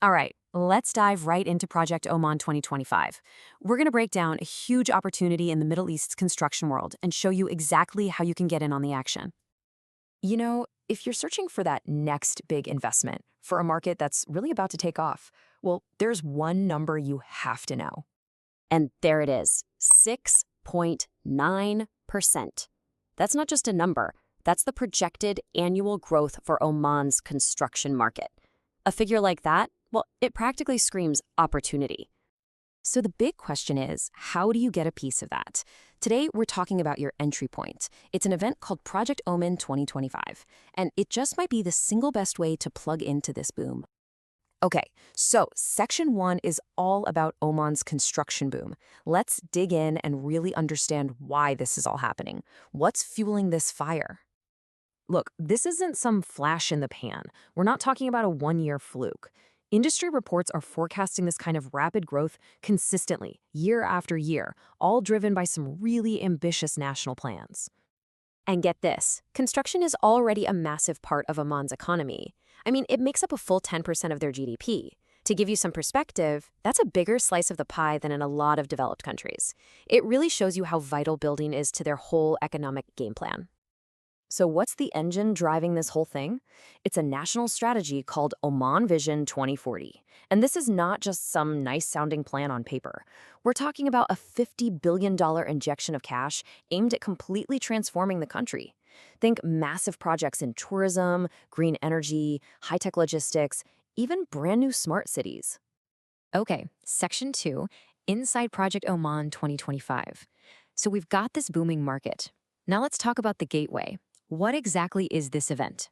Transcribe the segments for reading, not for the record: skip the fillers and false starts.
All right, let's dive right into Project Oman 2025. We're going to break down a huge opportunity in the Middle East's construction world and show you exactly how you can get in on the action. If you're searching for that next big investment for a market that's really about to take off, well, there's one number you have to know. And there it is, 6.9%. That's not just a number, that's the projected annual growth for Oman's construction market. A figure like that, well, it practically screams opportunity. So the big question is, how do you get a piece of that? Today, we're talking about your entry point. It's an event called Project Oman 2025, and it just might be the single best way to plug into this boom. Okay, so Section 1 is all about Oman's construction boom. Let's dig in and really understand why this is all happening. What's fueling this fire? Look, this isn't some flash in the pan. We're not talking about a one-year fluke. Industry reports are forecasting this kind of rapid growth consistently, year after year, all driven by some really ambitious national plans. And get this, construction is already a massive part of Oman's economy. I mean, it makes up a full 10% of their GDP. To give you some perspective, that's a bigger slice of the pie than in a lot of developed countries. It really shows you how vital building is to their whole economic game plan. So what's the engine driving this whole thing? It's a national strategy called Oman Vision 2040. And this is not just some nice-sounding plan on paper. We're talking about a $50 billion injection of cash aimed at completely transforming the country. Think massive projects in tourism, green energy, high-tech logistics, even brand new smart cities. Okay, Section 2, inside Project Oman 2025. So we've got this booming market. Now let's talk about the gateway. What exactly is this event?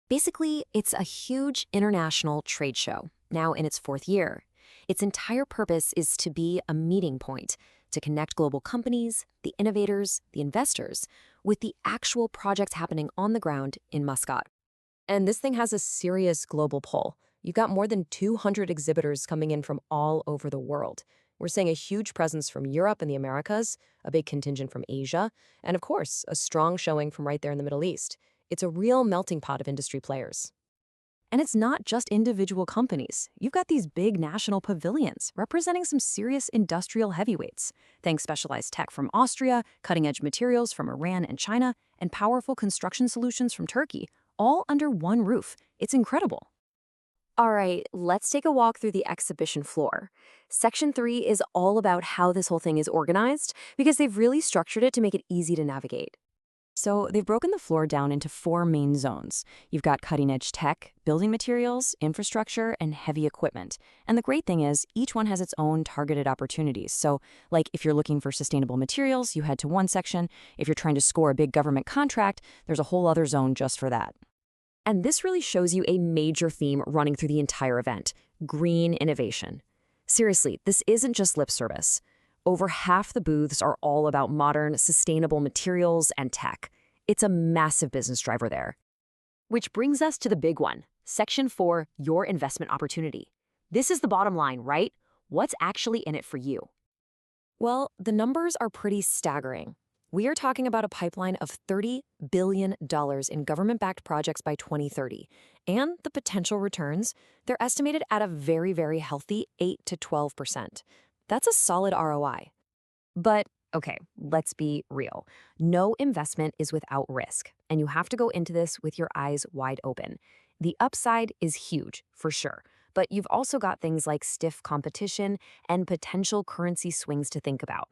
Basically, it's a huge international trade show, now in its fourth year. Its entire purpose is to be a meeting point, to connect global companies, the innovators, the investors, with the actual projects happening on the ground in Muscat. And this thing has a serious global pull. You've got more than 200 exhibitors coming in from all over the world. We're seeing a huge presence from Europe and the Americas, a big contingent from Asia, and of course, a strong showing from right there in the Middle East. It's a real melting pot of industry players. And it's not just individual companies. You've got these big national pavilions representing some serious industrial heavyweights. Think specialized tech from Austria, cutting-edge materials from Iran and China, and powerful construction solutions from Turkey, all under one roof. It's incredible. All right, let's take a walk through the exhibition floor. Section 3 is all about how this whole thing is organized because they've really structured it to make it easy to navigate. So they've broken the floor down into 4 main zones. You've got cutting-edge tech, building materials, infrastructure, and heavy equipment. And the great thing is, each one has its own targeted opportunities. So, like if you're looking for sustainable materials, you head to one section. If you're trying to score a big government contract, there's a whole other zone just for that. And this really shows you a major theme running through the entire event: green innovation. Seriously, this isn't just lip service. Over half the booths are all about modern, sustainable materials and tech. It's a massive business driver there. Which brings us to the big one, Section 4, your investment opportunity. This is the bottom line, right? What's actually in it for you? Well, the numbers are pretty staggering. We are talking about a pipeline of $30 billion in government-backed projects by 2030. And the potential returns, they're estimated at a very, very healthy 8 to 12%. That's a solid ROI. But, okay, let's be real. No investment is without risk, and you have to go into this with your eyes wide open. The upside is huge, for sure, but you've also got things like stiff competition and potential currency swings to think about.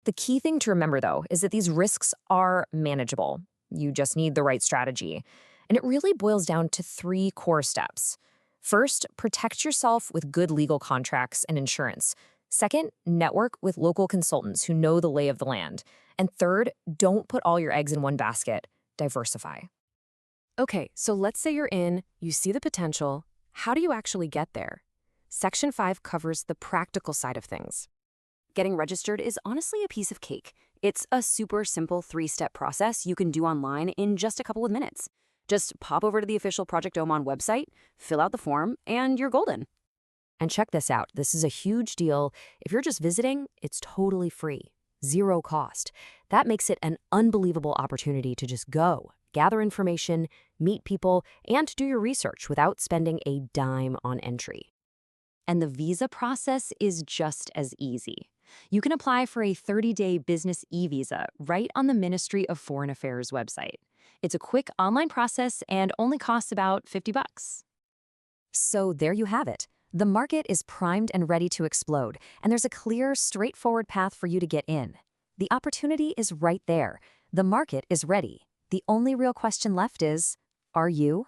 The key thing to remember, though, is that these risks are manageable. You just need the right strategy. And it really boils down to 3 core steps. First, protect yourself with good legal contracts and insurance. Second, network with local consultants who know the lay of the land. And third, don't put all your eggs in one basket. Diversify. Okay, so let's say you're in, you see the potential. How do you actually get there? Section 5 covers the practical side of things. Getting registered is honestly a piece of cake. It's a super simple 3-step process you can do online in just a couple of minutes. Just pop over to the official Project Oman website, fill out the form, and you're golden. And check this out. This is a huge deal. If you're just visiting, it's totally free, 0 cost. That makes it an unbelievable opportunity to just go, gather information, meet people, and do your research without spending a dime on entry. And the visa process is just as easy. You can apply for a 30-day business e-visa right on the Ministry of Foreign Affairs website. It's a quick online process and only costs about $50. So there you have it. The market is primed and ready to explode, and there's a clear, straightforward path for you to get in. The opportunity is right there. The market is ready. The only real question left is, are you?